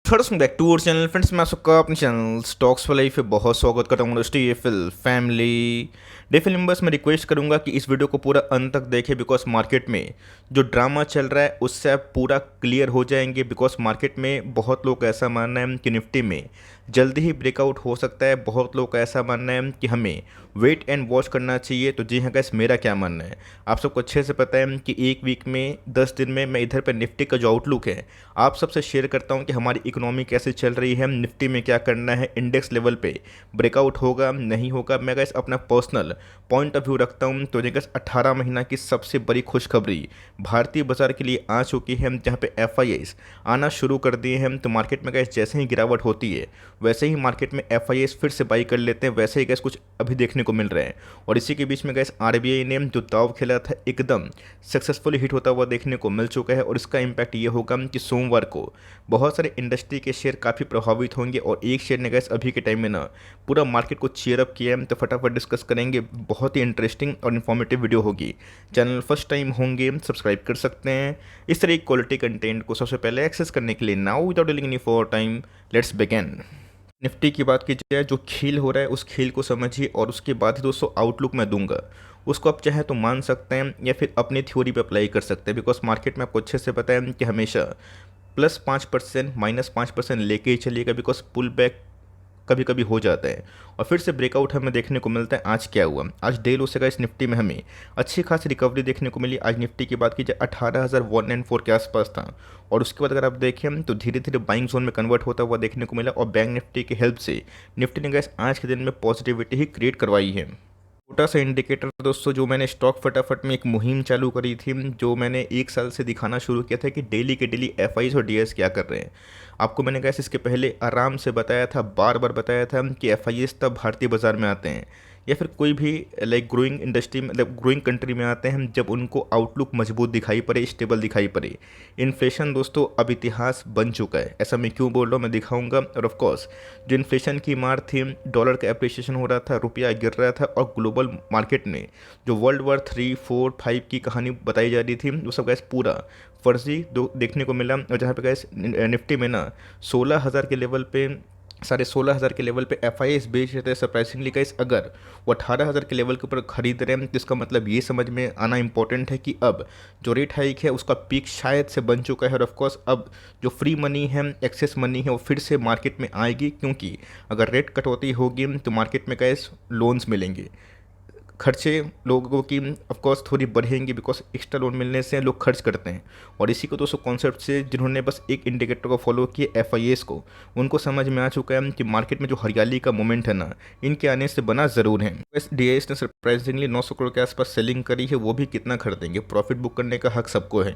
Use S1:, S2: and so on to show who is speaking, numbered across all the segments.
S1: Welcome back to our channel friends. मैं आपका अपने चैनल स्टॉक्स वाले पे बहुत स्वागत करता हूँ। टीएफएल फैमिली डेफिल मेंबर्स मैं रिक्वेस्ट करूंगा कि इस वीडियो को पूरा अंत तक देखें, बिकॉज मार्केट में जो ड्रामा चल रहा है उससे आप पूरा क्लियर हो जाएंगे। बिकॉज मार्केट में बहुत लोग ऐसा मानना है कि निफ्टी में जल्दी ही ब्रेकआउट हो सकता है, बहुत लोग का ऐसा मानना है कि हमें वेट एंड वॉच करना चाहिए। तो जी हाँ गाइस, मेरा क्या मानना है आप सबको अच्छे से पता है कि एक वीक में 10 दिन में मैं इधर पर निफ्टी का जो आउटलुक है आप सबसे शेयर करता हूं कि हमारी इकोनॉमी कैसे चल रही है, निफ्टी में क्या करना है, इंडेक्स लेवल पे ब्रेकआउट होगा नहीं होगा। मैं गाइस अपना पर्सनल पॉइंट ऑफ व्यू रखता हूं। तो ये गाइस 18 महीना की सबसे बड़ी खुशखबरी भारतीय बाजार के लिए आ चुकी है, जहां पे एफआईआईस आना शुरू कर दिए हैं। तो मार्केट में गाइस जैसे ही गिरावट होती है वैसे ही मार्केट में एफआईआईस फिर से बाई कर लेते हैं, वैसे ही गाइस कुछ अभी देखने को मिल रहे हैं। और इसी के बीच में गाइस आरबीआई ने जो दाव खेला था एकदम सक्सेसफुली हिट होता हुआ देखने को मिल चुका है। और इसका इम्पैक्ट ये होगा कि सोमवार को बहुत सारे इंडस्ट्री के शेयर काफ़ी प्रभावित होंगे। और एक शेयर ने गैस अभी के टाइम में ना पूरा मार्केट को चीयर अप किया है। तो फटाफट डिस्कस करेंगे, बहुत ही इंटरेस्टिंग और इन्फॉर्मेटिव वीडियो होगी। चैनल फर्स्ट टाइम होंगे सब्सक्राइब कर सकते हैं इस तरह की क्वालिटी कंटेंट को सबसे पहले एक्सेस करने के लिए। Now without dealing any for time let's begin. Nifty की बात की जाए, जो खेल हो रहा है उस खेल को समझिए और उसके बाद ही दोस्तों आउटलुक मैं दूंगा। उसको आप चाहे तो मान सकते हैं या फिर अपनी थ्योरी पे अप्लाई कर सकते हैं। बिकॉज मार्केट में आपको अच्छे से पता है कि हमेशा +5% -5% लेके ही चलिएगा। बिकॉज पुल बैक कभी कभी हो जाता है और फिर से ब्रेकआउट हमें देखने को मिलता है। आज क्या हुआ, आज डे लो से इस निफ्टी में हमें अच्छी खासी रिकवरी देखने को मिली। आज निफ्टी की बात की जाए 18,194 के आसपास था। और उसके बाद अगर आप देखें तो धीरे धीरे बाइंग जोन में कन्वर्ट होता हुआ देखने को मिला। और बैंक निफ्टी की हेल्प से निफ्टी ने गैस आज के दिन में पॉजिटिविटी ही क्रिएट करवाई है। छोटा सा इंडिकेटर दोस्तों, जो मैंने स्टॉक फटाफट में एक मुहिम चालू करी थी, जो मैंने 1 साल से दिखाना शुरू किया था कि डेली के डेली एफआईज और डीएस क्या कर रहे हैं। आपको मैंने कैसे इसके पहले आराम से बताया था, बार बार बताया था कि एफआईएस तब भारतीय बाजार में आते हैं या फिर कोई भी लाइक ग्रोइंग इंडस्ट्री मतलब ग्रोइंग कंट्री में आते हैं जब उनको आउटलुक मजबूत दिखाई पड़े, स्टेबल दिखाई पड़े। इन्फ्लेशन दोस्तों अब इतिहास बन चुका है। ऐसा मैं क्यों बोल रहा हूँ मैं दिखाऊंगा। और ऑफ कोर्स जो इन्फ्लेशन की मार थी, डॉलर का एप्रिसिएशन हो रहा था, रुपया गिर रहा था और ग्लोबल मार्केट में जो वर्ल्ड वार 3, 4, 5 की कहानी बताई जा रही थी वो सब गैस पूरा फर्जी देखने को मिला। और जहाँ पे गैस निफ्टी में ना 16,000 के लेवल पे 16,500 के लेवल पे एफ आई एस बेच रहे थे सरप्राइजिंगली गाइस। अगर वो 18,000 के लेवल के ऊपर खरीद रहे हैं तो इसका मतलब ये समझ में आना इंपॉर्टेंट है कि अब जो रेट हाइक है उसका पीक शायद से बन चुका है। और ऑफकोर्स अब जो फ्री मनी है, एक्सेस मनी है, वो फिर से मार्केट में आएगी। क्योंकि अगर रेट कटौती होगी तो मार्केट में गाइस लोन्स मिलेंगे, खर्चे लोगों की ऑफ कोर्स थोड़ी बढ़ेंगी। बिकॉज एक्स्ट्रा लोन मिलने से लोग खर्च करते हैं। और इसी को दोस्तों कॉन्सेप्ट से जिन्होंने बस एक इंडिकेटर को फॉलो किया एफआईएस को, उनको समझ में आ चुका है कि मार्केट में जो हरियाली का मोमेंट है ना, इनके आने से बना ज़रूर है। बस डीआईएस ने सरप्राइजिंगली 900 करोड़ के आसपास सेलिंग करी है। वो भी कितना खरीदेंगे, प्रॉफिट बुक करने का हक सबको है।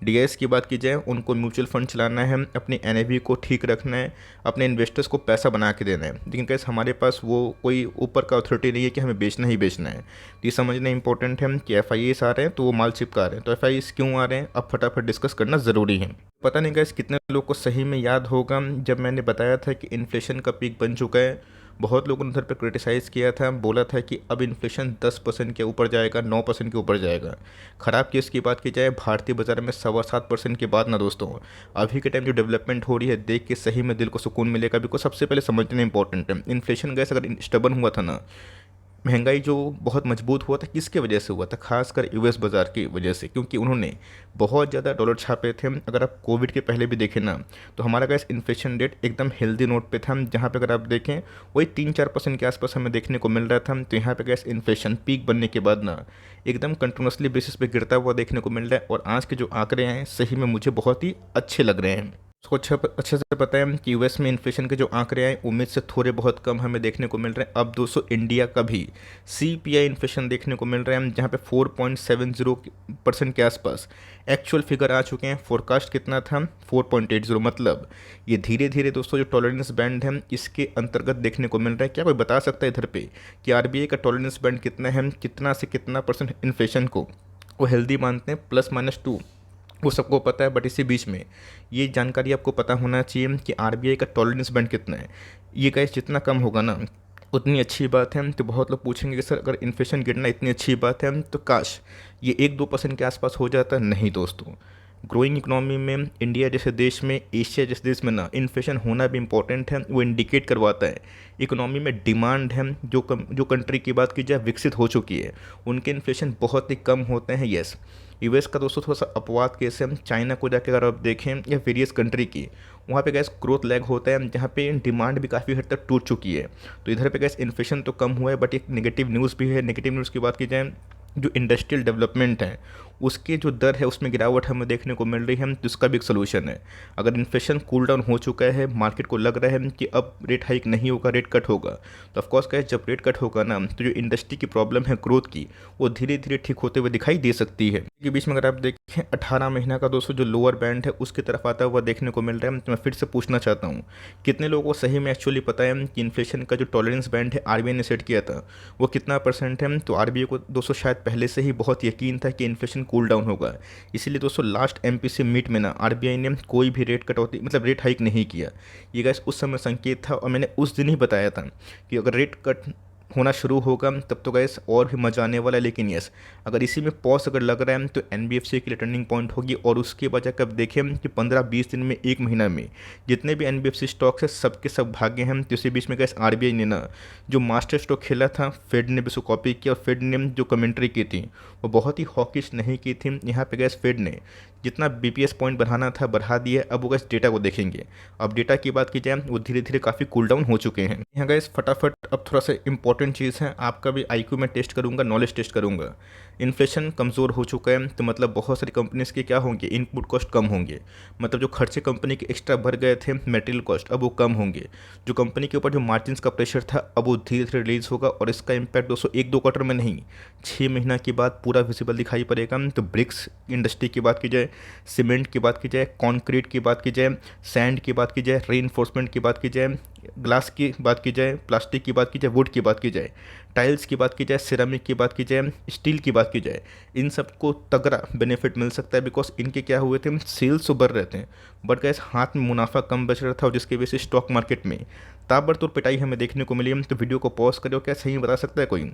S1: डीआईएस की बात की जाए, उनको म्यूचुअल फंड चलाना है, अपनी एनएवी को ठीक रखना है, अपने इन्वेस्टर्स को पैसा बना के देना है। लेकिन कैसे हमारे पास वो कोई ऊपर का अथॉरिटी नहीं है कि हमें बेचना ही बेचना है। ये समझना इंपॉर्टेंट है कि एफआईएस आ रहे हैं तो वो माल चिपका रहे हैं। तो एफआईएस क्यों आ रहे हैं अब फटाफट डिस्कस करना ज़रूरी है। पता नहीं गाइस कितने लोग को सही में याद होगा जब मैंने बताया था कि इन्फ्लेशन का पीक बन चुका है। बहुत लोगों ने उधर पर क्रिटिसाइज़ किया था, बोला था कि अब इन्फ्लेशन 10% के ऊपर जाएगा, 9% के ऊपर जाएगा। ख़राब केस की बात की जाए, भारतीय बाजार में 7.25% के बाद ना दोस्तों अभी के टाइम जो डेवलपमेंट हो रही है देख के सही में दिल को सुकून मिलेगा। बिकॉज सबसे पहले समझना इंपॉर्टेंट है, इन्फ्लेशन गैस अगर स्टबन हुआ था ना, महंगाई जो बहुत मजबूत हुआ था किसके वजह से हुआ था, खासकर यूएस बाज़ार की वजह से। क्योंकि उन्होंने बहुत ज़्यादा डॉलर छापे थे। अगर आप कोविड के पहले भी देखें ना तो हमारा गैस इन्फ्लेशन रेट एकदम हेल्दी नोट पे था, जहाँ पे अगर आप देखें वही 3-4% के आसपास हमें देखने को मिल रहा था। तो यहाँ पे गैस इन्फ्लेशन पीक बनने के बाद ना एकदम कंटिन्यूसली बेसिस पे गिरता हुआ देखने को मिल रहा है। और आज के जो आंकड़े हैं सही में मुझे बहुत ही अच्छे लग रहे हैं। उसको अच्छे से पता है कि यूएस में इन्फ्लेशन के जो आंकड़े आए उम्मीद से थोड़े बहुत कम हमें देखने को मिल रहे हैं। अब दोस्तों इंडिया का भी सीपीआई इन्फ्लेशन देखने को मिल रहा है, जहाँ पे 4.70% के आसपास एक्चुअल फिगर आ चुके हैं। फोरकास्ट कितना था, 4.80। मतलब ये धीरे धीरे दोस्तों जो टॉलरेंस बैंड है इसके अंतर्गत देखने को मिल रहा है। क्या कोई बता सकता है इधर पे कि आरबीआई का टॉलरेंस बैंड कितना है, कितना से कितना परसेंट इन्फ्लेशन को वो हेल्दी मानते हैं, +-2 वो सबको पता है। बट इसी बीच में ये जानकारी आपको पता होना चाहिए कि आरबीआई का टॉलरेंस बैंड कितना है। ये गाइस जितना कम होगा ना उतनी अच्छी बात है। तो बहुत लोग पूछेंगे कि सर अगर इन्फ्लेशन गिरना इतनी अच्छी बात है तो काश ये 1-2% के आसपास हो जाता। नहीं दोस्तों, ग्रोइंग इकोनॉमी में इंडिया जैसे देश में, एशिया जैसे देश में ना इन्फ्लेशन होना भी इम्पोर्टेंट है। वो इंडिकेट करवाता है इकोनॉमी में डिमांड है। जो कंट्री की बात की जाए विकसित हो चुकी है, उनके इन्फ्लेशन बहुत ही कम होते हैं। येस, यूएस का दोस्तों थोड़ा सा अपवाद केस है। चाइना को जाकर अगर आप देखें या वेरियस कंट्री की, वहाँ पे गैस ग्रोथ लैग होता है, जहाँ पे डिमांड भी काफ़ी हद तक टूट चुकी है। तो इधर पे गैस इन्फ्लेशन तो कम हुआ है, बट एक नेगेटिव न्यूज़ भी है। नेगेटिव न्यूज़ की बात की जाए, जो इंडस्ट्रियल डेवलपमेंट है उसकी जो दर है उसमें गिरावट हमें देखने को मिल रही है। तो इसका भी एक सोल्यूशन है। अगर इन्फ्लेशन कूल डाउन हो चुका है, मार्केट को लग रहा है कि अब रेट हाइक नहीं होगा, रेट कट होगा, तो ऑफकोर्स क्या है, जब रेट कट होगा ना, तो जो इंडस्ट्री की प्रॉब्लम है ग्रोथ की, वो धीरे धीरे ठीक होते हुए दिखाई दे सकती है। के बीच में अगर आप देखें 18 महीना का दोस्तों जो लोअर बैंड है उसकी तरफ आता हुआ देखने को मिल रहा है। तो मैं फिर से पूछना चाहता हूँ, कितने लोगों को सही में एक्चुअली पता है कि इन्फ्लेशन का जो टॉलरेंस बैंड है आरबीआई ने सेट किया था वो कितना परसेंट है? तो आरबीआई को दोस्तों शायद पहले से ही बहुत यकीन था कि इन्फ्लेशन कूल डाउन होगा। इसीलिए दोस्तों लास्ट एमपीसी मीट में ना आरबीआई ने कोई भी रेट कटौती मतलब रेट हाइक नहीं किया। ये गाइस उस समय संकेत था, और मैंने उस दिन ही बताया था कि अगर रेट कट होना शुरू होगा तब तो गैस और भी मजा आने वाला है। लेकिन यस, अगर इसी में पॉज अगर लग रहा है तो एनबीएफसी के लिए टर्निंग पॉइंट होगी। और उसके बजाय कब देखें कि 15-20 दिन में, एक महीना में जितने भी एनबीएफसी स्टॉक्स है सबके सब भागे हैं। तो इसी बीच में गैस आरबीआई ने ना जो मास्टर स्ट्रोक खेला था, फेड ने भी उसको कॉपी किया, और फेड ने जो कमेंट्री की थी वो बहुत ही हॉकिश नहीं की थी। यहाँ पे गैस फेड ने जितना बीपीएस पॉइंट बढ़ाना था बढ़ा दिया। अब वो गैस डेटा को देखेंगे। अब डेटा की बात की जाए, वो धीरे धीरे काफ़ी कूल डाउन हो चुके हैं। यहाँ गैस फटाफट अब थोड़ा सा इंपॉर्टेंट चीज़ है, आपका भी आईक्यू में टेस्ट करूंगा, नॉलेज टेस्ट करूंगा। इन्फ्लेशन कमज़ोर हो चुका है, तो मतलब बहुत सारी कंपनीज़ के क्या होंगे, इनपुट कॉस्ट कम होंगे। मतलब जो खर्चे कंपनी के एक्स्ट्रा बढ़ गए थे, मटेरियल कॉस्ट, अब वो कम होंगे। जो कंपनी के ऊपर जो मार्जिन का प्रेशर था अब वो धीरे धीरे रिलीज होगा। और इसका इम्पैक्ट दोस्तों 1-2 क्वार्टर में नहीं, 6 महीना के बाद पूरा विजिबल दिखाई पड़ेगा। तो ब्रिक्स इंडस्ट्री की बात की जाए, सीमेंट की बात की जाए, कंक्रीट की बात की जाए, सैंड की बात की जाए, रीइंफोर्समेंट की बात की जाए, ग्लास की बात की जाए, प्लास्टिक की बात की जाए, वुड की बात की जाए, टाइल्स की बात की जाए, सिरामिक की बात की जाए, स्टील की बात की जाए, इन सबको तगड़ा बेनिफिट मिल सकता है। बिकॉज इनके क्या हुए थे, सेल्स तो बढ़ रहे थे बट गैस हाथ में मुनाफा कम बच रहा था, और जिसकी वजह से स्टॉक मार्केट में ताबड़तोड़ पिटाई हमें देखने को मिली। तो वीडियो को पॉज करो, क्या सही बता सकता है कोई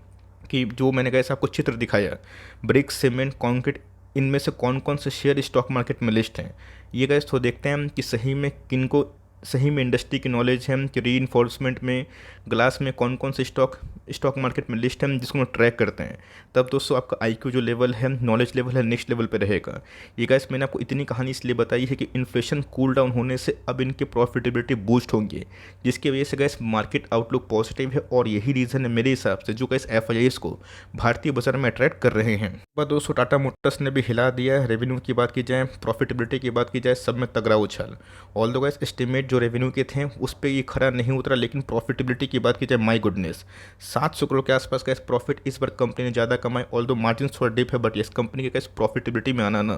S1: कि जो मैंने गैस आपको चित्र दिखाया, ब्रिक्स, सीमेंट, कंक्रीट, इनमें से कौन कौन से शेयर स्टॉक मार्केट में लिस्ट हैं? ये गैस तो देखते हैं कि सही में किनको सही में इंडस्ट्री की नॉलेज है कि रीइंफोर्समेंट में, ग्लास में कौन कौन से स्टॉक मार्केट में लिस्ट है जिसको हम ट्रैक करते हैं। तब दोस्तों आपका आईक्यू जो लेवल है, नॉलेज लेवल है, नेक्स्ट लेवल पे रहेगा। ये गाइस मैंने आपको इतनी कहानी इसलिए बताई है कि इन्फ्लेशन कूल डाउन होने से अब इनके प्रॉफिटेबिलिटी बूस्ट होंगे, जिसकी वजह से गाइस मार्केट आउटलुक पॉजिटिव है। और यही रीज़न है मेरे हिसाब से जो गाइस एफआईआईज़ को भारतीय बाजार में अट्रैक्ट कर रहे हैं। बस दोस्तों टाटा मोटर्स ने भी हिला दिया है। रेवेन्यू की बात की जाए, प्रॉफिटेबिलिटी की बात की जाए, सब में तगड़ा उछाल। ऑल दो गाइस एस्टिमेट जो रेवेन्यू के थे उस पर ये खरा नहीं उतरा, लेकिन प्रॉफिटेबिलिटी की बात की जाए, माई गुडनेस, 700 करोड़ के आसपास का प्रॉफिट इस बार कंपनी ने ज़्यादा कमाई। ऑल दो मार्जिन थोड़ा डिप है, बट इस कंपनी के कैसे प्रॉफिटेबिलिटी में आना ना,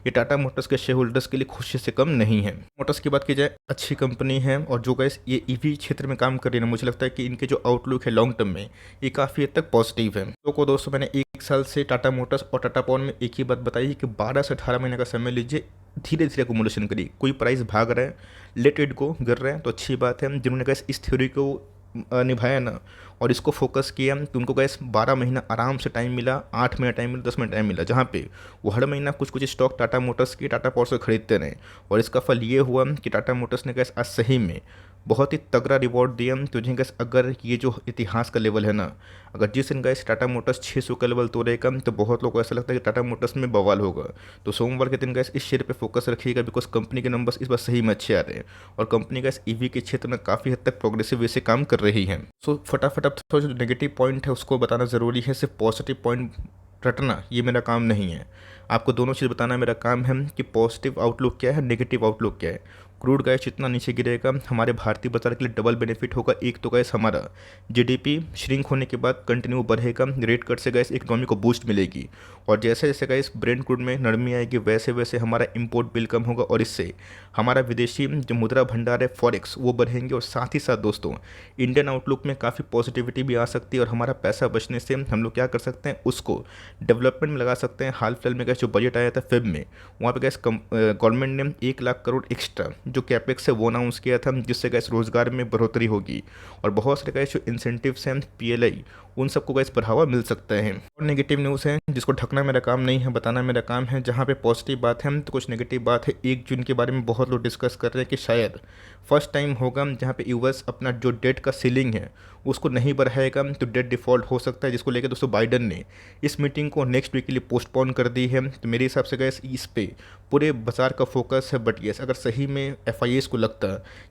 S1: ये टाटा मोटर्स के शेयर होल्डर्स के लिए खुशी से कम नहीं है। मोटर्स की बात की जाए, अच्छी कंपनी है, और जो गैस ये ईवी क्षेत्र में काम कर रही है ना, मुझे लगता है कि इनके जो आउटलुक है लॉन्ग टर्म में ये काफ़ी हद तक पॉजिटिव है। तो दोस्तों मैंने 1 साल से टाटा मोटर्स और टाटा पावर में एक ही बात बताई है कि 12 से 18 महीने का समय लीजिए, धीरे धीरे अकोमोडेशन करिए। कोई प्राइस भाग रहा है, लेट इट गो, गिर रहे हैं तो अच्छी बात है। जिन्होंने गैस इस थ्योरी को निभाया ना और इसको फोकस किया, तो उनको गैस 12 महीना आराम से टाइम मिला, 8 महीना टाइम मिला, 10 महीना टाइम मिला, जहाँ पे वो हर महीना कुछ कुछ स्टॉक टाटा मोटर्स की, टाटा पावर से खरीदते रहे। और इसका फल ये हुआ कि टाटा मोटर्स ने गैस आज सही में बहुत ही तगड़ा रिवॉर्ड दिया। तो जिन गैस अगर ये जो इतिहास का लेवल है ना, अगर जिस दिन गैस टाटा मोटर्स 600 का लेवल तोड़ेगा तो बहुत लोगों को ऐसा लगता है कि टाटा मोटर्स में बवाल होगा। तो सोमवार के दिन गैस इस शेयर पे फोकस रखिएगा, बिकॉज कंपनी के नंबर्स इस बार सही में अच्छे आ रहे हैं, और कंपनी गैस ईवी के क्षेत्र में काफ़ी हद तक प्रोग्रेसिव वे से काम कर रही है। सो फटाफट अब थोड़ा जो नेगेटिव पॉइंट है उसको बताना ज़रूरी है, सिर्फ पॉजिटिव पॉइंट रटना ये मेरा काम नहीं है। आपको दोनों चीज़ बताना मेरा काम है कि पॉजिटिव आउटलुक क्या है, नेगेटिव आउटलुक क्या है। क्रूड गैस जितना नीचे गिरेगा हमारे भारतीय बाजार के लिए डबल बेनिफिट होगा। एक तो गैस हमारा जीडीपी श्रिंक होने के बाद कंटिन्यू बढ़ेगा, रेट कट से गैस इकोनॉमी को बूस्ट मिलेगी, और जैसे जैसे गैस ब्रेंट क्रूड में नरमी आएगी वैसे वैसे हमारा इंपोर्ट बिल कम होगा, और इससे हमारा विदेशी जो मुद्रा भंडार है फॉरेक्स वो बढ़ेंगे। और साथ ही साथ दोस्तों इंडियन आउटलुक में काफ़ी पॉजिटिविटी भी आ सकती है, और हमारा पैसा बचने से हम लोग क्या कर सकते हैं, उसको डेवलपमेंट में लगा सकते हैं। हाल फिलहाल में गैस जो बजट आया था फेब में, वहाँ पे गैस गवर्नमेंट ने 1 लाख करोड़ एक्स्ट्रा जो कैपेक्स है वो अनाउंस किया था, जिससे गैस रोज़गार में बढ़ोतरी होगी और बहुत सारे गैस जो इंसेंटिव्स हैं पीएलआई उन सबको गैस बढ़ावा मिल सकता है। और नेगेटिव न्यूज़ है जिसको ढकना मेरा काम नहीं है, बताना मेरा काम है। जहाँ पे पॉजिटिव बात है तो कुछ नेगेटिव बात है। 1 जून के बारे में बहुत लोग डिस्कस कर रहे हैं कि शायद फर्स्ट टाइम होगा जहाँ पे यूएस अपना जो डेट का सीलिंग है उसको नहीं बढ़ाएगा, तो डेट डिफ़ॉल्ट हो सकता है, जिसको लेकर दोस्तों बाइडन ने इस मीटिंग को नेक्स्ट वीक के लिए पोस्टपोन कर दी है। तो मेरे हिसाब से गैस इस पे पूरे बाजार का फोकस है। बट यस, अगर सही में एफआईएस को लगता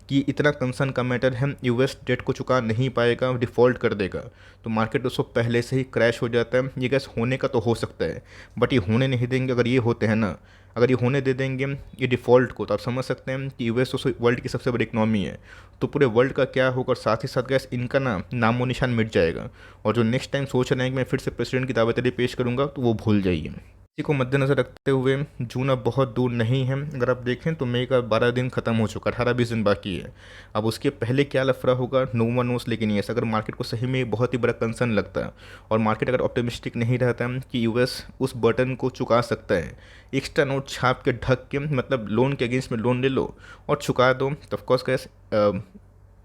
S1: कि इतना कंसर्न का मैटर है, यूएस डेट को चुका नहीं पाएगा, डिफ़ॉल्ट कर देगा, तो मार्केट दोस्तों पहले से ही क्रैश हो जाता है। ये गैस होने का तो हो सकता है, बट ये होने नहीं देंगे। अगर ये होते हैं ना, अगर ये होने दे देंगे ये डिफ़ॉल्ट को, तो आप समझ सकते हैं कि यूएस तो वर्ल्ड की सबसे बड़ी इकनॉमी है, तो पूरे वर्ल्ड का क्या होगा। और साथ ही साथ गैस इनका नामो निशान मिट जाएगा। और जो नेक्स्ट टाइम सोच रहे हैं कि मैं फिर से प्रेसिडेंट की दावेदारी पेश करूंगा, तो वो भूल जाइए। इसी को मद्देनज़र रखते हुए जून अब बहुत दूर नहीं है। अगर आप देखें तो मई का 12 दिन खत्म हो चुका, 18-20 दिन बाकी है। अब उसके पहले क्या लफड़ा होगा नो वन नोस। लेकिन ये अगर मार्केट को सही में बहुत ही बड़ा कंसर्न लगता है और मार्केट अगर ऑप्टिमिस्टिक नहीं रहता कि यूएस उस बटन को चुका सकता है, एक्स्ट्रा नोट छाप के ढक के, मतलब लोन के अगेंस्ट में लोन ले लो और चुका दो, तो ऑफकोर्स कैस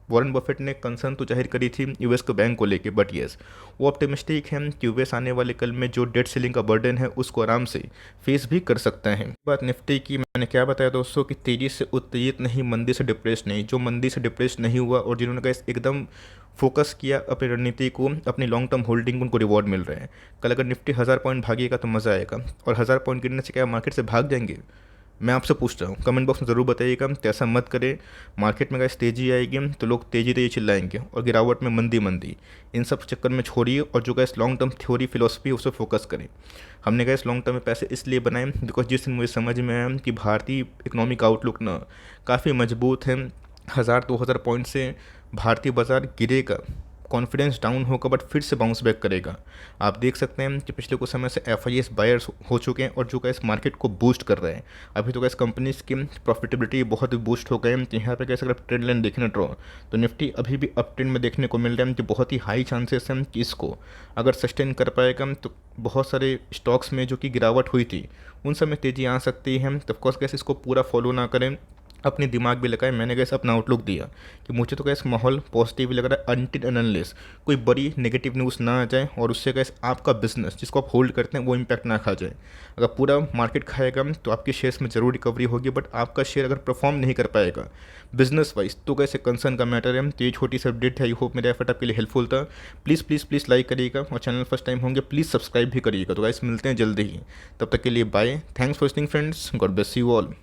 S1: वॉरेन बफेट ने कंसर्न तो जाहिर करी थी यूएस के बैंक को लेके। बट येस, वो ऑप्टिमिस्टिक है कि यूएस आने वाले कल में जो डेट सीलिंग का बर्डन है उसको आराम से फेस भी कर सकता है। बात निफ्टी की मैंने क्या बताया दोस्तों कि तेज़ी से उत्तेजित नहीं, मंदी से डिप्रेस नहीं। जो मंदी से डिप्रेस नहीं हुआ और जिन्होंने कहा एकदम फोकस किया अपनी रणनीति को, अपनी लॉन्ग टर्म होल्डिंग, उनको रिवॉर्ड मिल रहे हैं। कल अगर निफ्टी 1000 पॉइंट भागेगा तो मज़ा आएगा, और 1000 पॉइंट गिरने से क्या मार्केट से भाग जाएंगे? मैं आपसे पूछ रहा हूँ, कमेंट बॉक्स में ज़रूर बताइएगा। तो ऐसा मत करें, मार्केट में अगर तेज़ी आएगी तो लोग तेज़ी तेज़ी चिल्लाएंगे और गिरावट में मंदी मंदी, इन सब चक्कर में छोड़िए और जो gas long term theory philosophy उस पर फोकस करें। हमने गैस लॉन्ग टर्म में पैसे इसलिए बनाए बिकॉज जिस दिन मुझे समझ में आया कि भारतीय इकोनॉमिक आउटलुक ना काफ़ी मजबूत है। 1000-2000 पॉइंट से भारतीय बाजार गिरेगा, कॉन्फिडेंस डाउन होगा, बट फिर से बाउंस बैक करेगा। आप देख सकते हैं कि पिछले कुछ समय से एफआईएस बायर्स हो चुके हैं और जो गैस मार्केट को बूस्ट कर रहे हैं। अभी तो गैस कंपनीज की प्रॉफिटेबिलिटी बहुत बूस्ट हो गए हैं। यहाँ पे कैसे अगर ट्रेंड लाइन देखने ड्रॉ, तो निफ्टी अभी भी अप ट्रेंड में देखने को मिल रहा है, कि बहुत ही हाई चांसेस हैं कि इसको अगर सस्टेन कर पाएगा तो बहुत सारे स्टॉक्स में जो कि गिरावट हुई थी उन सब में तेज़ी आ सकती है। तो ऑफकोर्स गैस इसको पूरा फॉलो ना करें, अपनी दिमाग भी लगाए। मैंने कैसे अपना आउटलुक दिया कि मुझे तो कैसे माहौल पॉजिटिव लग रहा है अनटिल अनलेस कोई बड़ी नेगेटिव न्यूज़ ना आ जाए और उससे कैसे आपका बिजनेस जिसको आप होल्ड करते हैं वो इम्पैक्ट ना खा जाए। अगर पूरा मार्केट खाएगा तो आपके शेयर्स में ज़रूर रिकवरी होगी, बट आपका शेयर अगर परफॉर्म नहीं कर पाएगा बिजनेस वाइज तो कैसे कंसर्न का मैटर है। तो ये छोटी सी अपडेट है, आई होप मेरा एफर्ट आपके लिए हेल्पफुल था। प्लीज़ प्लीज़ प्लीज़ लाइक करिएगा और चैनल फर्स्ट टाइम होंगे प्लीज़ सब्सक्राइब भी करिएगा। तो गाइस मिलते हैं जल्दी ही, तब तक के लिए bye. Thanks for listening friends, God bless you all.